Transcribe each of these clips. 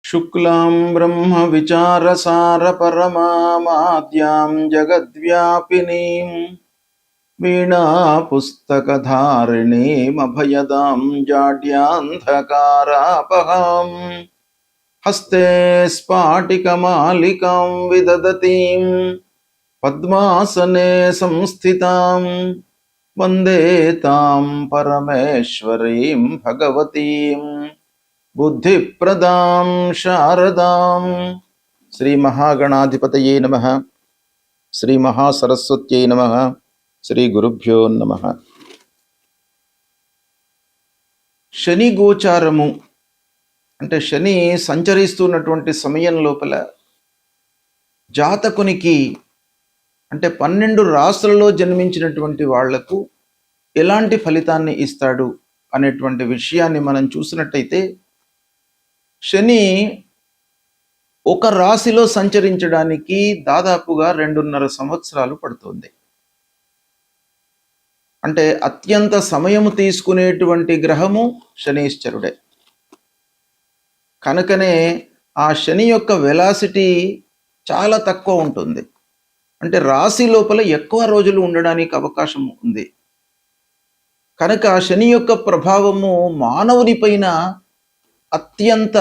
शुक्लां ब्रह्मविचारसारपरमामाद्यां जगद्व्यापिनीं वीणापुस्तकधारिणीमभयदां जाड्यान्धकारापहां हस्ते स्फाटिकमालिकां विदधतीं पद्मासने संस्थितां वन्दे तां परमेश्वरीं भगवतीं बुद्धिप्रदां शारदां। श्री महागणाधिपतये नमः। श्री महासरस्वत्यै नमः। శ్రీ గురుభ్యో నమః. శని గోచారము అంటే శని సంచరిస్తున్నటువంటి సమయం లోపల జాతకునికి అంటే 12 రాశులలో జన్మించినటువంటి వాళ్లకు ఎలాంటి ఫలితాన్ని ఇస్తాడు అనేటువంటి విషయాన్ని మనం చూసినట్టయితే, శని ఒక రాశిలో సంచరించడానికి దాదాపుగా 2.5 సంవత్సరాలు పడుతుంది. అంటే అత్యంత సమయము తీసుకునేటువంటి గ్రహము శనీశ్వరుడే. కనుకనే ఆ శని యొక్క వెలాసిటీ చాలా తక్కువ ఉంటుంది. అంటే రాశి లోపల ఎక్కువ రోజులు ఉండడానికి అవకాశం ఉంది. కనుక శని యొక్క ప్రభావము మానవుని పైన అత్యంత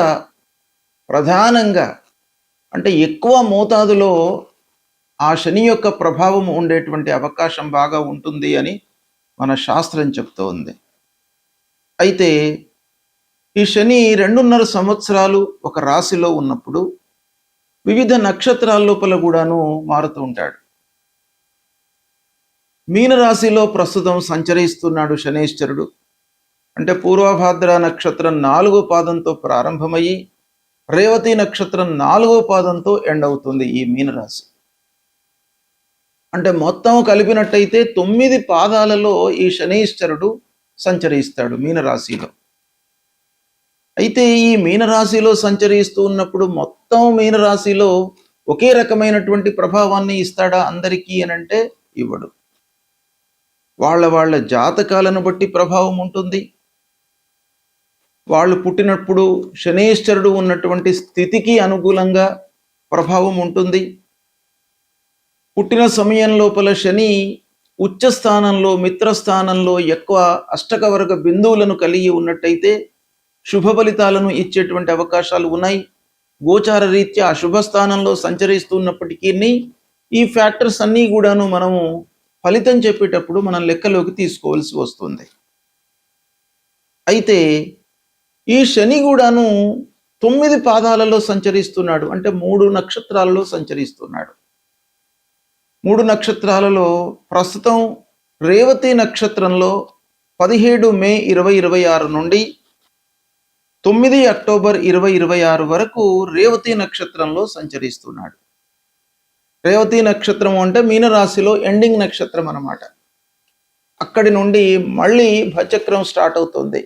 ప్రధానంగా అంటే ఎక్కువ మోతాదులో ఆ శని యొక్క ప్రభావం ఉండేటువంటి అవకాశం బాగా ఉంటుంది అని మన శాస్త్రం చెప్తూ ఉంది. అయితే ఈ శని 2.5 సంవత్సరాలు ఒక రాశిలో ఉన్నప్పుడు వివిధ నక్షత్రాల లోపల కూడాను మారుతూ ఉంటాడు. మీనరాశిలో ప్రస్తుతం సంచరిస్తున్నాడు శనీశ్వరుడు. అంటే పూర్వభాద్ర నక్షత్రం 4వ పాదంతో ప్రారంభమయ్యి రేవతి నక్షత్రం 4వ పాదంతో ఎండ్ అవుతుంది ఈ మీనరాశి. అంటే మొత్తం కలిపినట్టయితే 9 పాదాలలో ఈ శనీశ్వరుడు సంచరిస్తాడు మీనరాశిలో. అయితే ఈ మీనరాశిలో సంచరిస్తూ ఉన్నప్పుడు మొత్తం మీనరాశిలో ఒకే రకమైనటువంటి ప్రభావాన్ని ఇస్తాడా అందరికీ అనంటే ఇవ్వడు. వాళ్ళ జాతకాలను బట్టి ప్రభావం ఉంటుంది. వాళ్ళు పుట్టినప్పుడు శనీశ్వరుడు ఉన్నటువంటి స్థితికి అనుకూలంగా ప్రభావం ఉంటుంది. పుట్టిన సమయం లోపల శని ఉచ్చస్థానంలో మిత్రస్థానంలో ఎక్కువ అష్టకవర్గ బిందువులను కలిగి ఉన్నట్టయితే శుభ ఫలితాలను ఇచ్చేటువంటి అవకాశాలు ఉన్నాయి. గోచార రీత్యా అశుభస్థానంలో సంచరిస్తున్నప్పటికీ ఈ ఫ్యాక్టర్స్ అన్నీ కూడాను మనము ఫలితం చెప్పేటప్పుడు మనం లెక్కలోకి తీసుకోవాల్సి వస్తుంది. అయితే ఈ శని కూడాను 9 పాదాలలో సంచరిస్తున్నాడు. అంటే 3 నక్షత్రాలలో సంచరిస్తున్నాడు. 3 నక్షత్రాలలో ప్రస్తుతం రేవతి నక్షత్రంలో 17 మే 2026 నుండి 9 అక్టోబర్ 2026 వరకు రేవతి నక్షత్రంలో సంచరిస్తున్నాడు. రేవతి నక్షత్రం అంటే మీనరాశిలో ఎండింగ్ నక్షత్రం అన్నమాట. అక్కడి నుండి మళ్ళీ భచక్రం స్టార్ట్ అవుతుంది.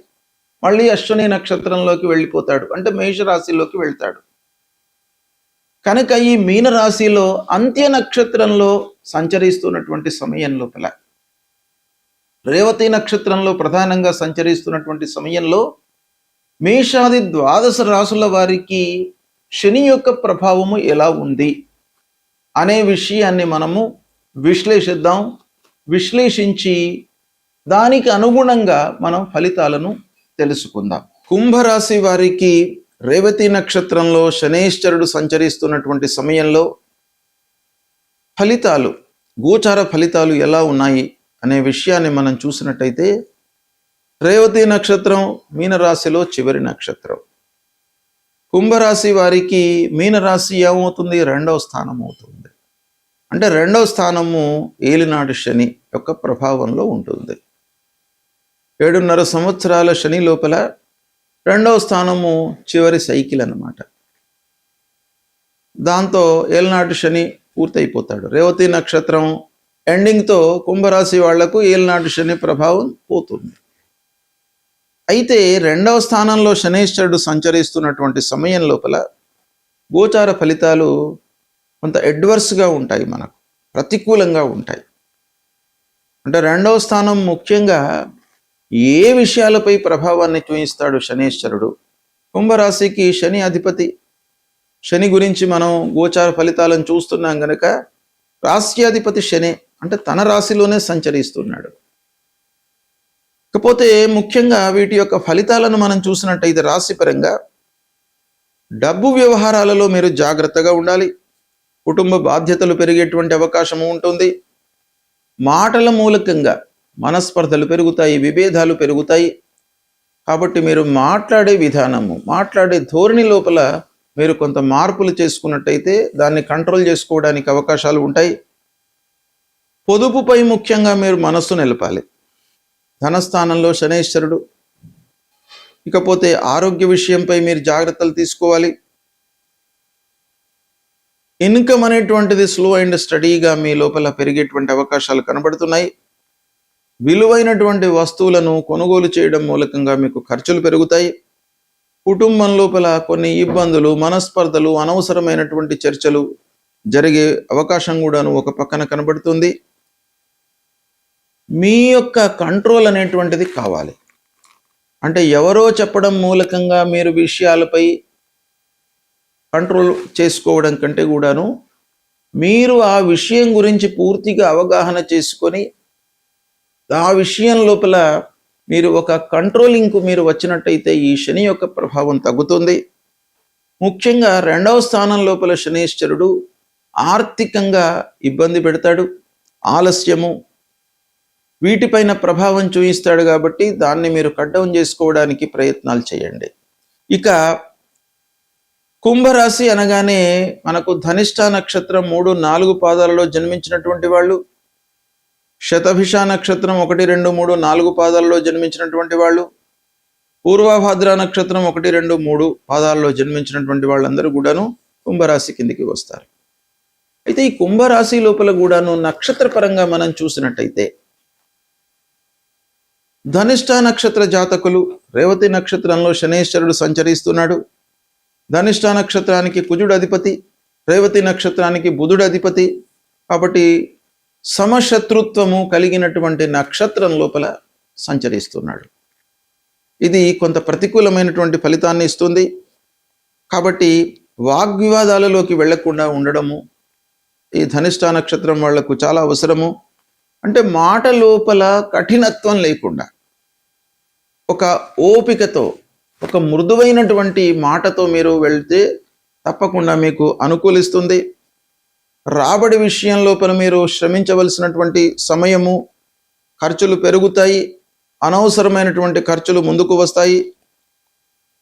మళ్ళీ అశ్విని నక్షత్రంలోకి వెళ్ళిపోతాడు. అంటే మేషరాశిలోకి వెళ్తాడు. కనుక ఈ మీనరాశిలో అంత్య నక్షత్రంలో సంచరిస్తున్నటువంటి సమయం లోపల రేవతి నక్షత్రంలో ప్రధానంగా సంచరిస్తున్నటువంటి సమయంలో మేషాది 12 రాశుల వారికి శని యొక్క ప్రభావము ఎలా ఉంది అనే విషయాన్ని మనము విశ్లేషిద్దాం. విశ్లేషించి దానికి అనుగుణంగా మనం ఫలితాలను తెలుసుకుందాం. కుంభరాశి వారికి రేవతి నక్షత్రంలో శనీశ్వరుడు సంచరిస్తున్నటువంటి సమయంలో ఫలితాలు, గోచార ఫలితాలు ఎలా ఉన్నాయి అనే విషయాన్ని మనం చూసినట్టయితే, రేవతి నక్షత్రం మీనరాశిలో చివరి నక్షత్రం. కుంభరాశి వారికి మీనరాశి ఏమవుతుంది? 2వ స్థానం అవుతుంది. అంటే 2వ స్థానము ఏలినాడు శని యొక్క ప్రభావంలో ఉంటుంది. 7.5 సంవత్సరాల శని లోపల 2వ స్థానము చివరి సైకిల్ అన్నమాట. దాంతో ఏలినాటి శని పూర్తయిపోతాడు. రేవతి నక్షత్రం ఎండింగ్తో కుంభరాశి వాళ్లకు ఏలినాటి శని ప్రభావం పోతుంది. అయితే 2వ స్థానంలో శనీశ్వరుడు సంచరిస్తున్నటువంటి సమయం లోపల గోచార ఫలితాలు కొంత అడ్వర్స్గా ఉంటాయి, మనకు ప్రతికూలంగా ఉంటాయి. అంటే 2వ స్థానం ముఖ్యంగా ఏ విషయాలపై ప్రభావాన్ని చూపిస్తాడు శనీశ్వరుడు? కుంభరాశికి శని అధిపతి, శని గురించి మనం గోచార ఫలితాలను చూస్తున్నాం గనక రాశ్యాధిపతి శని, అంటే తన రాశిలోనే సంచరిస్తున్నాడు. ఇకపోతే ముఖ్యంగా వీటి యొక్క ఫలితాలను మనం చూసినట్టయితే రాశిపరంగా డబ్బు వ్యవహారాలలో మీరు జాగ్రత్తగా ఉండాలి. కుటుంబ బాధ్యతలు పెరిగేటువంటి అవకాశము ఉంటుంది. మాటల మూలకంగా మనస్పర్ధలు పెరుగుతాయి, విభేదాలు పెరుగుతాయి. కాబట్టి మీరు మాట్లాడే విధానము, మాట్లాడే ధోరణి లోపల మీరు కొంత మార్పులు చేసుకున్నట్టయితే దాన్ని కంట్రోల్ చేసుకోవడానికి అవకాశాలు ఉంటాయి. పొదుపుపై ముఖ్యంగా మీరు మనస్సు నిలపాలి. ధనస్థానంలో శనైశ్వరుడు. ఇకపోతే ఆరోగ్య విషయంపై మీరు జాగ్రత్తలు తీసుకోవాలి. ఇన్కమ్ అనేటువంటిది స్లో అండ్ స్టడీగా మీ లోపల పెరిగేటువంటి అవకాశాలు కనబడుతున్నాయి. విలువైనటువంటి వస్తువులను కొనుగోలు చేయడం మూలకంగా మీకు ఖర్చులు పెరుగుతాయి. కుటుంబం లోపల కొన్ని ఇబ్బందులు, మనస్పర్ధలు, అనవసరమైనటువంటి చర్చలు జరిగే అవకాశం కూడాను ఒక పక్కన కనబడుతుంది. మీ యొక్క కంట్రోల్ అనేటువంటిది కావాలి. అంటే ఎవరో చెప్పడం మూలకంగా మీరు విషయాలపై కంట్రోల్ చేసుకోవడం కంటే కూడాను మీరు ఆ విషయం గురించి పూర్తిగా అవగాహన చేసుకొని ఆ విషయం లోపల మీరు ఒక కంట్రోలింగ్కు మీరు వచ్చినట్టయితే ఈ శని యొక్క ప్రభావం తగ్గుతుంది. ముఖ్యంగా 2వ స్థానం లోపల శనీశ్వరుడు ఆర్థికంగా ఇబ్బంది పెడతాడు. ఆలస్యము వీటిపైన ప్రభావం చూపిస్తాడు. కాబట్టి దాన్ని మీరు కట్ డౌన్ చేసుకోవడానికి ప్రయత్నాలు చేయండి. ఇక కుంభరాశి అనగానే మనకు ధనిష్ట నక్షత్రం 3, 4 పాదాలలో జన్మించినటువంటి వాళ్ళు, శతభిష నక్షత్రం 1, 2, 3, 4 పాదాలలో జన్మించినటువంటి వాళ్ళు, పూర్వభాద్ర నక్షత్రం 1, 2, 3 పాదాలలో జన్మించినటువంటి వాళ్ళందరూ కూడాను కుంభరాశి కిందికి వస్తారు. అయితే ఈ కుంభరాశి లోపల కూడాను నక్షత్ర పరంగా మనం చూసినట్టయితే ధనిష్ట నక్షత్ర జాతకులు రేవతి నక్షత్రంలో శనైశ్వరుడు సంచరిస్తున్నాడు. ధనిష్ట నక్షత్రానికి కుజుడు అధిపతి, రేవతి నక్షత్రానికి బుధుడు అధిపతి. కాబట్టి సమశత్రుత్వము కలిగినటువంటి నక్షత్రం లోపల సంచరిస్తున్నాడు. ఇది కొంత ప్రతికూలమైనటువంటి ఫలితాన్ని ఇస్తుంది. కాబట్టి వాగ్వివాదాలలోకి వెళ్లకుండా ఉండడము ఈ ధనిష్ట నక్షత్రం వాళ్లకు చాలా అవసరము. అంటే మాట లోపల కఠినత్వం లేకుండా ఒక ఓపికతో, ఒక మృదువైనటువంటి మాటతో మీరు వెళ్తే తప్పకుండా మీకు అనుకూలిస్తుంది. రాబడి విషయం లోపల మీరు శ్రమించవలసినటువంటి సమయము, ఖర్చులు పెరుగుతాయి. అనవసరమైనటువంటి ఖర్చులు ముందుకు వస్తాయి.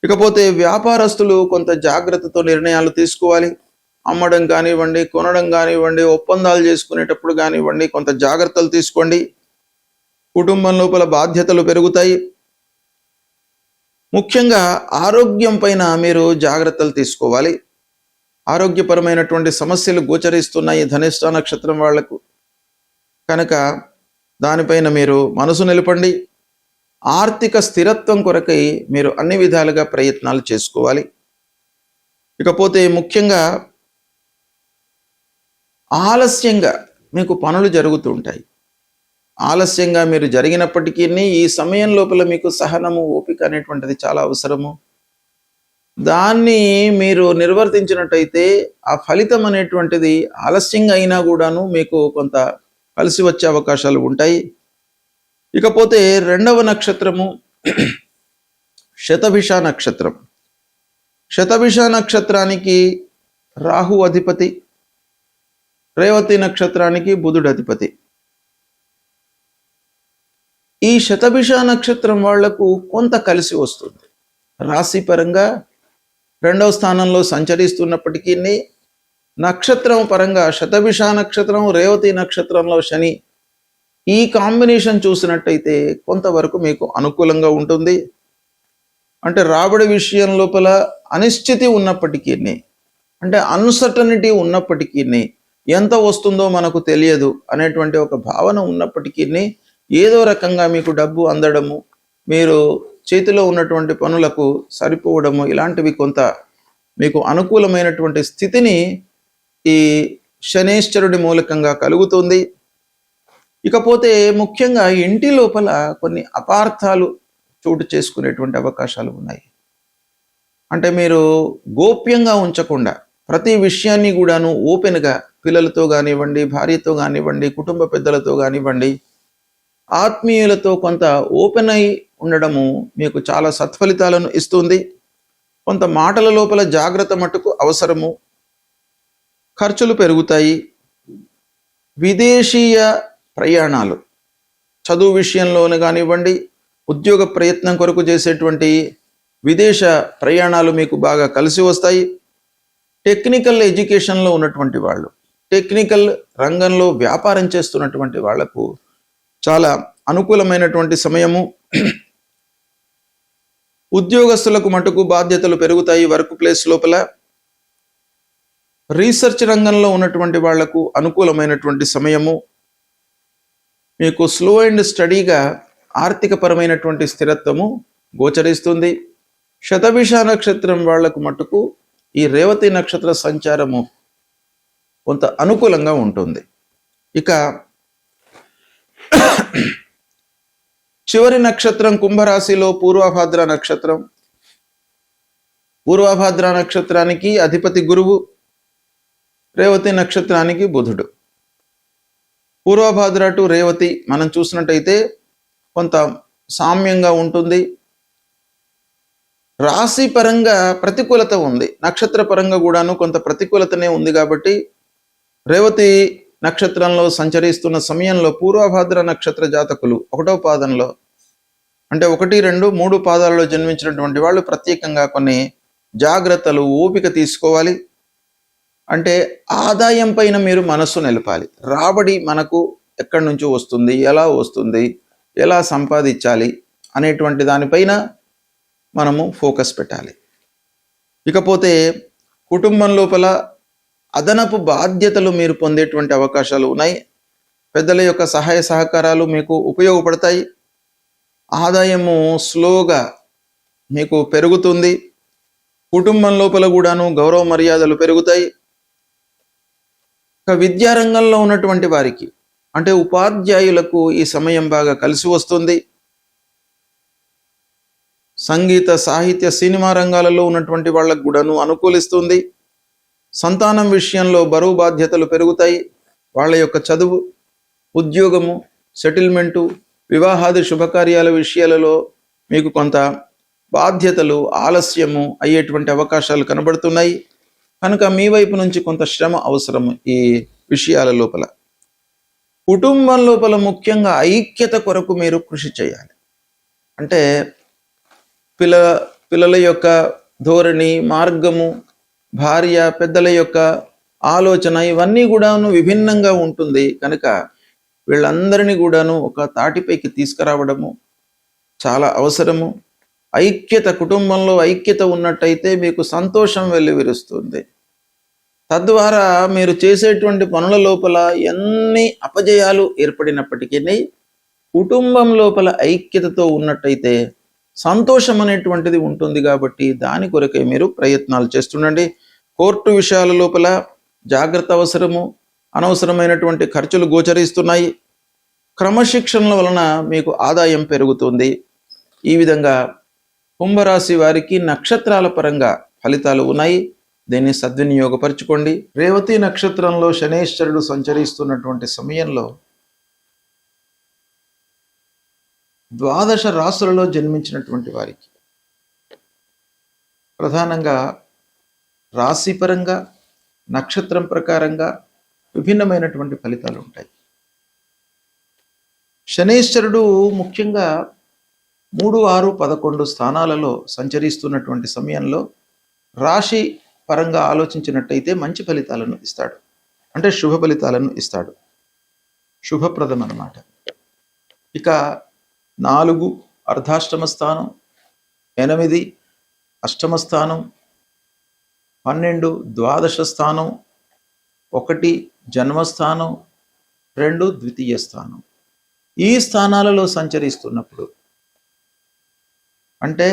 ఇకపోతే వ్యాపారస్తులు కొంత జాగ్రత్తతో నిర్ణయాలు తీసుకోవాలి. అమ్మడం కానివ్వండి, కొనడం కానివ్వండి, ఒప్పందాలు చేసుకునేటప్పుడు కానివ్వండి, కొంత జాగ్రత్తలు తీసుకోండి. కుటుంబం లోపల బాధ్యతలు పెరుగుతాయి. ముఖ్యంగా ఆరోగ్యం పైన మీరు జాగ్రత్తలు తీసుకోవాలి. ఆరోగ్యపరమైనటువంటి సమస్యలు గోచరిస్తున్నాయి ధనిష్ట నక్షత్రం వాళ్లకు. కనుక దానిపైన మీరు మనసు నిలపండి. ఆర్థిక స్థిరత్వం కొరకై మీరు అన్ని విధాలుగా ప్రయత్నాలు చేసుకోవాలి. ఇకపోతే ముఖ్యంగా ఆలస్యంగా మీకు పనులు జరుగుతూ ఉంటాయి. ఆలస్యంగా మీరు జరిగినప్పటికీ ఈ సమయం లోపల మీకు సహనము, ఓపిక అనేటువంటిది చాలా అవసరము. దాన్ని మీరు నిర్వర్తించినట్టయితే ఆ ఫలితం అనేటువంటిది ఆలస్యంగా అయినా కూడాను మీకు కొంత కలిసి వచ్చే అవకాశాలు ఉంటాయి. ఇకపోతే 2వ నక్షత్రము శతభిష నక్షత్రం. శతభిష నక్షత్రానికి రాహు అధిపతి, రేవతి నక్షత్రానికి బుధుడు అధిపతి. ఈ శతభిష నక్షత్రం వాళ్లకు కొంత కలిసి వస్తుంది. రాశి పరంగా 2వ స్థానంలో సంచరిస్తున్నప్పటికీ నక్షత్రం పరంగా శతభిష నక్షత్రం, రేవతి నక్షత్రంలో శని, ఈ కాంబినేషన్ చూసినట్టయితే కొంతవరకు మీకు అనుకూలంగా ఉంటుంది. అంటే రాబడి విషయం లోపల అనిశ్చితి ఉన్నప్పటికీ, అంటే అన్సర్టనిటీ ఉన్నప్పటికీ, ఎంత వస్తుందో మనకు తెలియదు అనేటువంటి ఒక భావన ఉన్నప్పటికీ ఏదో రకంగా మీకు డబ్బు అందడము, మీరు చేతిలో ఉన్నటువంటి పనులకు సరిపోవడము, ఇలాంటివి కొంత మీకు అనుకూలమైనటువంటి స్థితిని ఈ శనైశ్వరుడి మూలకంగా కలుగుతుంది. ఇకపోతే ముఖ్యంగా ఇంటి లోపల కొన్ని అపార్థాలు చోటు చేసుకునేటువంటి అవకాశాలు ఉన్నాయి. అంటే మీరు గోప్యంగా ఉంచకుండా ప్రతి విషయాన్ని కూడాను ఓపెన్గా పిల్లలతో కానివ్వండి, భార్యతో కానివ్వండి, కుటుంబ పెద్దలతో కానివ్వండి, ఆత్మీయులతో కొంత ఓపెన్ అయి ఉండడము మీకు చాలా సత్ఫలితాలను ఇస్తుంది. కొంత మాటల లోపల జాగ్రత్త మట్టుకు అవసరము. ఖర్చులు పెరుగుతాయి. విదేశీయ ప్రయాణాలు, చదువు విషయంలోనే కానివ్వండి, ఉద్యోగ ప్రయత్నం కొరకు చేసేటువంటి విదేశ ప్రయాణాలు మీకు బాగా కలిసి వస్తాయి. టెక్నికల్ ఎడ్యుకేషన్లో ఉన్నటువంటి వాళ్ళు, టెక్నికల్ రంగంలో వ్యాపారం చేస్తున్నటువంటి వాళ్లకు చాలా అనుకూలమైనటువంటి సమయము. ఉద్యోగస్తులకు మటుకు బాధ్యతలు పెరుగుతాయి. వర్క్ ప్లేస్ లోపల రీసెర్చ్ రంగంలో ఉన్నటువంటి వాళ్లకు అనుకూలమైనటువంటి సమయము. మీకు స్లో అండ్ స్టడీగా ఆర్థిక పరమైనటువంటి స్థిరత్వము గోచరిస్తుంది. శతభిష నక్షత్రం వాళ్లకు మటుకు ఈ రేవతి నక్షత్ర సంచారము కొంత అనుకూలంగా ఉంటుంది. ఇక చివరి నక్షత్రం కుంభరాశిలో పూర్వభాద్ర నక్షత్రం. పూర్వభాద్ర నక్షత్రానికి అధిపతి గురువు, రేవతి నక్షత్రానికి బుధుడు. పూర్వభాద్ర టు రేవతి మనం చూసినట్టయితే కొంత సామ్యంగా ఉంటుంది. రాశి పరంగా ప్రతికూలత ఉంది, నక్షత్ర పరంగా కూడాను కొంత ప్రతికూలతనే ఉంది. కాబట్టి రేవతి నక్షత్రంలో సంచరిస్తున్న సమయంలో పూర్వభాద్ర నక్షత్ర జాతకులు 1వ పాదంలో, అంటే 1, 2, 3 పాదాలలో జన్మించినటువంటి వాళ్ళు ప్రత్యేకంగా కొన్ని జాగ్రత్తలు, ఓపిక తీసుకోవాలి. అంటే ఆదాయం పైన మీరు మనస్సు నిలపాలి. రాబడి మనకు ఎక్కడి నుంచి వస్తుంది, ఎలా వస్తుంది, ఎలా సంపాదించాలి అనేటువంటి దానిపైన మనము ఫోకస్ పెట్టాలి. ఇకపోతే కుటుంబం లోపల అదనపు బాధ్యతలు మీరు పొందేటువంటి అవకాశాలు ఉన్నాయి. పెద్దల యొక్క సహాయ సహకారాలు మీకు ఉపయోగపడతాయి. ఆదాయము స్లోగా మీకు పెరుగుతుంది. కుటుంబం లోపల కూడాను గౌరవ మర్యాదలు పెరుగుతాయి. విద్యారంగంలో ఉన్నటువంటి వారికి, అంటే ఉపాధ్యాయులకు ఈ సమయం బాగా కలిసి వస్తుంది. సంగీత, సాహిత్య, సినిమా రంగాలలో ఉన్నటువంటి వాళ్ళకు కూడాను అనుకూలిస్తుంది. సంతానం విషయంలో బరువు బాధ్యతలు పెరుగుతాయి. వాళ్ళ యొక్క చదువు, ఉద్యోగము, సెటిల్మెంటు, వివాహాది శుభకార్యాల విషయాలలో మీకు కొంత బాధ్యతలు ఆలస్యము అయ్యేటువంటి అవకాశాలు కనబడుతున్నాయి. కనుక మీ వైపు నుంచి కొంత శ్రమ అవసరము ఈ విషయాల లోపల. కుటుంబం లోపల ముఖ్యంగా ఐక్యత కొరకు మీరు కృషి చేయాలి. అంటే పిల్లల యొక్క ధోరణి, మార్గము, భార్య, పెద్దల యొక్క ఆలోచన ఇవన్నీ కూడాను విభిన్నంగా ఉంటుంది. కనుక వీళ్ళందరినీ కూడాను ఒక తాటిపైకి తీసుకురావడము చాలా అవసరము. ఐక్యత, కుటుంబంలో ఐక్యత ఉన్నట్టయితే మీకు సంతోషం వెల్లివిరుస్తుంది. తద్వారా మీరు చేసేటువంటి పనుల లోపల ఎన్ని అపజయాలు ఏర్పడినప్పటికీ కుటుంబం లోపల ఐక్యతతో ఉన్నట్టయితే సంతోషం అనేటువంటిది ఉంటుంది. కాబట్టి దాని కొరకే మీరు ప్రయత్నాలు చేస్తుండండి. కోర్టు విషయాల లోపల జాగ్రత్త అవసరము. అనవసరమైనటువంటి ఖర్చులు గోచరిస్తున్నాయి. క్రమశిక్షణల వలన మీకు ఆదాయం పెరుగుతుంది. ఈ విధంగా కుంభరాశి వారికి నక్షత్రాల పరంగా ఫలితాలు ఉన్నాయి. దీన్ని సద్వినియోగపరచుకోండి. రేవతి నక్షత్రంలో శనేశ్వరుడు సంచరిస్తున్నటువంటి సమయంలో 12 రాశులలో జన్మించినటువంటి వారికి ప్రధానంగా రాశిపరంగా, నక్షత్రం ప్రకారంగా విభిన్నమైనటువంటి ఫలితాలు ఉంటాయి. శనేశ్వరుడు ముఖ్యంగా 3, 6, 11 స్థానాలలో సంచరిస్తున్నటువంటి సమయంలో రాశి పరంగా ఆలోచించినట్టయితే మంచి ఫలితాలను ఇస్తాడు. అంటే శుభ ఫలితాలను ఇస్తాడు. శుభప్రదం అన్నమాట. ఇక 4 అర్ధాష్టమ స్థానం, 8 అష్టమ స్థానం, 12 ద్వాదశ స్థానం, 1 జన్మస్థానం, 2 ద్వితీయ స్థానం. ఈ స్థానాలలో సంచరిస్తున్నప్పుడు అంటే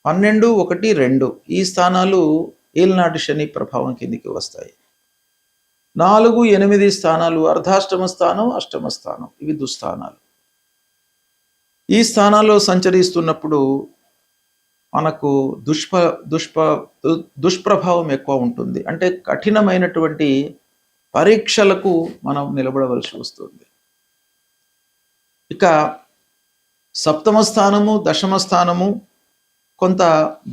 12, 1, 2 ఈ స్థానాలు ఏలినాటి శని ప్రభావం కిందికి వస్తాయి. 4, 8 స్థానాలు అర్ధాష్టమ స్థానం, అష్టమ స్థానం, ఇవి దుస్థానాలు. ఈ స్థానాల్లో సంచరిస్తున్నప్పుడు మనకు దుష్ప దుష్ప్రభావం ఎక్కువ ఉంటుంది. అంటే కఠినమైనటువంటి పరీక్షలకు మనం నిలబడవలసి వస్తుంది. ఇక సప్తమ స్థానము, దశమ స్థానము కొంత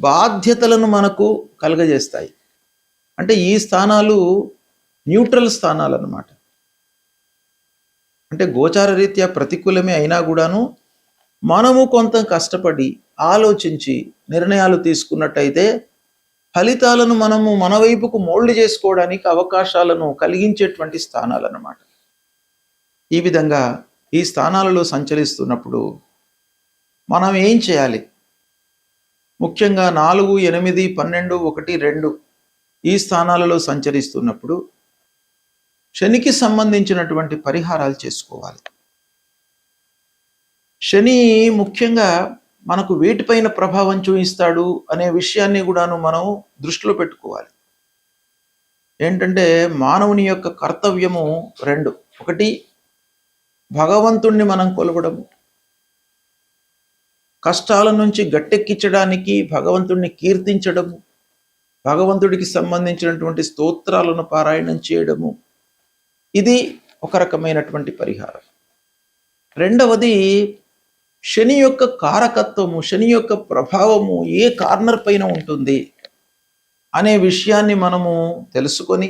బాధ్యతలను మనకు కలుగజేస్తాయి. అంటే ఈ స్థానాలు న్యూట్రల్ స్థానాలు అన్నమాట. అంటే గోచార రీత్యా ప్రతికూలమే అయినా కూడాను మనము కొంత కష్టపడి ఆలోచించి నిర్ణయాలు తీసుకున్నట్టయితే ఫలితాలను మనము మన వైపుకు మోల్డ్ చేసుకోవడానికి అవకాశాలను కలిగించేటువంటి స్థానాలు అన్నమాట. ఈ విధంగా ఈ స్థానాలలో సంచరిస్తున్నప్పుడు మనం ఏం చేయాలి? ముఖ్యంగా 4, 8, 12, 1, 2 ఈ స్థానాలలో సంచరిస్తున్నప్పుడు శనికి సంబంధించినటువంటి పరిహారాలు చేసుకోవాలి. శని ముఖ్యంగా మనకు వేటిపైన ప్రభావం చూపిస్తాడు అనే విషయాన్ని కూడాను మనం దృష్టిలో పెట్టుకోవాలి. ఏంటంటే మానవుని యొక్క కర్తవ్యము 2. ఒకటి, భగవంతుణ్ణి మనం కొలవడము, కష్టాల నుంచి గట్టెక్కించడానికి భగవంతుణ్ణి కీర్తించడము, భగవంతుడికి సంబంధించినటువంటి స్తోత్రాలను పారాయణం చేయడము, ఇది ఒక రకమైనటువంటి పరిహారం. రెండవది, శని యొక్క కారకత్వము, శని యొక్క ప్రభావము ఏ కార్నర్ పైన ఉంటుంది అనే విషయాన్ని మనము తెలుసుకొని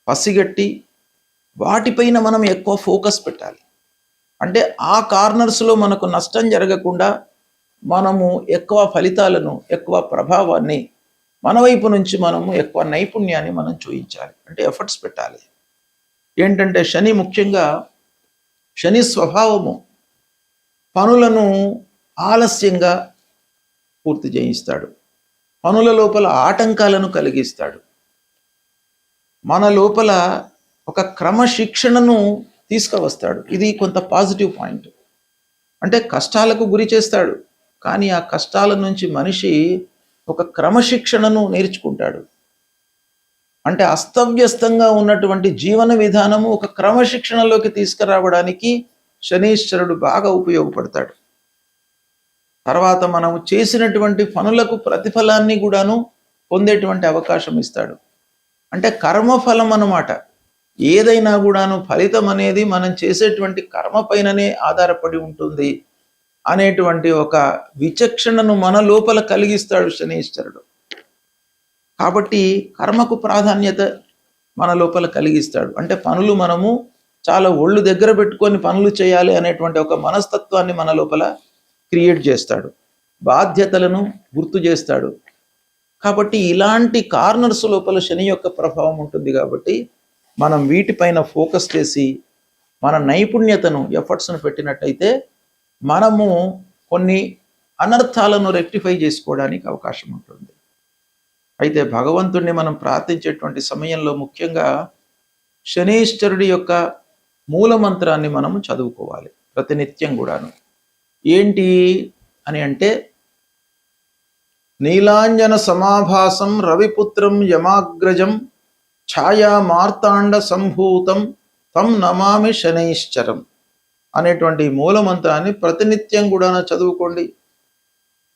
పసిగట్టి వాటిపైన మనం ఎక్కువ ఫోకస్ పెట్టాలి. అంటే ఆ కార్నర్స్లో మనకు నష్టం జరగకుండా మనము ఎక్కువ ఫలితాలను, ఎక్కువ ప్రభావాన్ని మన వైపు నుంచి మనము ఎక్కువ నైపుణ్యాన్ని మనం చూపించాలి. అంటే ఎఫర్ట్స్ పెట్టాలి. ఏంటంటే శని ముఖ్యంగా, శని స్వభావము పనులను ఆలస్యంగా పూర్తి చేయిస్తాడు. పనుల లోపల ఆటంకాలను కలిగిస్తాడు. మన లోపల ఒక క్రమశిక్షణను తీసుకువస్తాడు. ఇది కొంత పాజిటివ్ పాయింట్. అంటే కష్టాలకు గురి చేస్తాడు, కానీ ఆ కష్టాల నుంచి మనిషి ఒక క్రమశిక్షణను నేర్చుకుంటాడు. అంటే అస్తవ్యస్తంగా ఉన్నటువంటి జీవన విధానము ఒక క్రమశిక్షణలోకి తీసుకురావడానికి శనీశ్వరుడు బాగా ఉపయోగపడతాడు. తర్వాత మనము చేసినటువంటి పనులకు ప్రతిఫలాన్ని కూడాను పొందేటువంటి అవకాశం ఇస్తాడు. అంటే కర్మఫలం అన్నమాట. ఏదైనా కూడాను ఫలితం అనేది మనం చేసేటువంటి కర్మ పైననే ఆధారపడి ఉంటుంది అనేటువంటి ఒక విచక్షణను మన లోపల కలిగిస్తాడు శనీశ్వరుడు. కాబట్టి కర్మకు ప్రాధాన్యత మన లోపల కలిగిస్తాడు. అంటే పనులు మనము చాలా ఒళ్ళు దగ్గర పెట్టుకొని పనులు చేయాలి అనేటువంటి ఒక మనస్తత్వాన్ని మన లోపల క్రియేట్ చేస్తాడు. బాధ్యతలను గుర్తు చేస్తాడు. కాబట్టి ఇలాంటి కార్నర్స్ లోపల శని యొక్క ప్రభావం ఉంటుంది. కాబట్టి మనం వీటిపైన ఫోకస్ చేసి మన నైపుణ్యతను, ఎఫర్ట్స్ను పెట్టినట్టయితే మనము కొన్ని అనర్థాలను రెక్టిఫై చేసుకోవడానికి అవకాశం ఉంటుంది. అయితే భగవంతుణ్ణి మనం ప్రార్థించేటువంటి సమయంలో ముఖ్యంగా శనీశ్వరుడి యొక్క మూలమంత్రాన్ని మనము చదువుకోవాలి ప్రతినిత్యం కూడాను. ఏంటి అని అంటే, నీలాంజన సమాభాసం రవిపుత్రం యమాగ్రజం ఛాయా మార్తాండ సంభూతం తం నమామి శనైశ్చరం అనేటువంటి మూలమంత్రాన్ని ప్రతినిత్యం కూడా చదువుకోండి.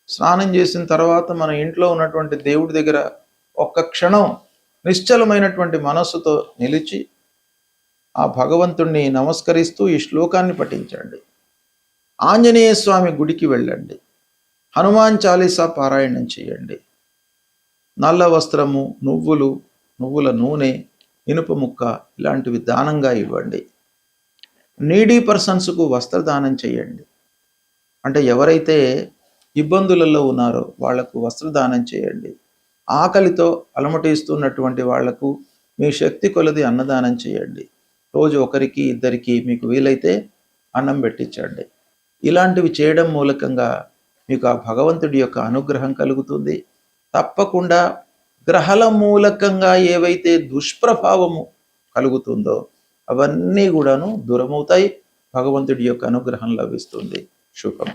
స్నానం చేసిన తర్వాత మన ఇంట్లో ఉన్నటువంటి దేవుడి దగ్గర ఒక్క క్షణం నిశ్చలమైనటువంటి మనస్సుతో నిలిచి ఆ భగవంతుణ్ణి నమస్కరిస్తూ ఈ శ్లోకాన్ని పఠించండి. ఆంజనేయ స్వామి గుడికి వెళ్ళండి. హనుమాన్ చాలీసా పారాయణం చేయండి. నల్ల వస్త్రము, నువ్వుల నూనె, ఇనుప ముక్క ఇలాంటివి దానంగా ఇవ్వండి. నీడీ పర్సన్స్కు వస్త్రదానం చేయండి. అంటే ఎవరైతే ఇబ్బందులలో ఉన్నారో వాళ్లకు వస్త్రదానం చేయండి. ఆకలితో అలమటిస్తున్నటువంటి వాళ్లకు మీ శక్తి కొలది అన్నదానం చేయండి. రోజు ఒకరికి, ఇద్దరికి మీకు వీలైతే అన్నం పెట్టించండి. ఇలాంటివి చేయడం మూలకంగా మీకు ఆ భగవంతుడి యొక్క అనుగ్రహం కలుగుతుంది. తప్పకుండా గ్రహాల మూలకంగా ఏవైతే దుష్ప్రభావము కలుగుతుందో అవన్నీ కూడాను దూరమవుతాయి. భగవంతుడి యొక్క అనుగ్రహం లభిస్తుంది. శుభం.